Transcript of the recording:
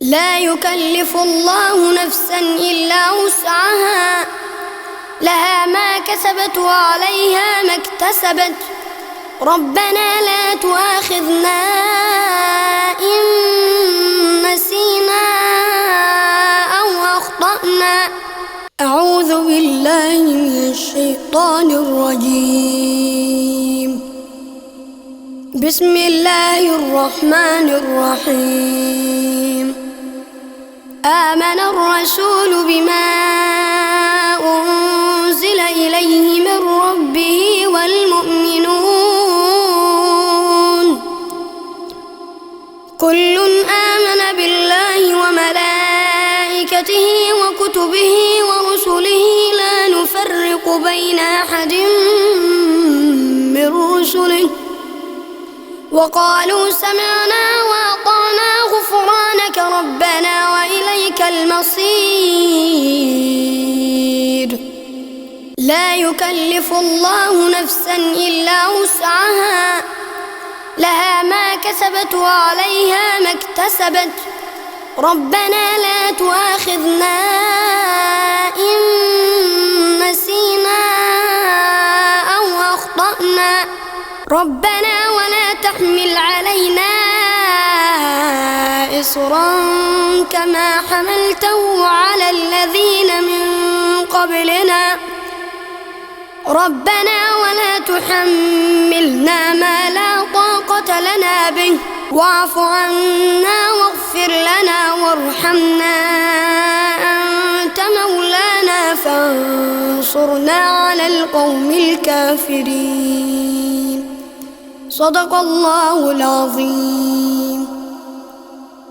لا يكلف الله نفسا إلا وسعها، لها ما كسبت وعليها ما اكتسبت. ربنا لا تؤاخذنا إن نسينا أو أخطأنا. أعوذ بالله من الشيطان الرجيم. بسم الله الرحمن الرحيم. آمن الرسول بما أنزل إليه من ربه والمؤمنون كل آمن بالله وملائكته وكتبه ورسله لا نفرق بين أحد من رسله وقالوا سمعنا وأطعنا غفرانك ربنا وإليك المصير. لا يكلف الله نفسا إلا وسعها، لها ما كسبت وعليها ما اكتسبت. ربنا لا تؤاخذنا إن نسينا أو أخطأنا. ربنا ولا تحمل علينا إصرا كما حملته على الذين من قبلنا. ربنا ولا تحملنا ما لا طاقة لنا به واعف عنا واغفر لنا وارحمنا أنت مولانا فانصرنا على القوم الكافرين. صدق الله العظيم.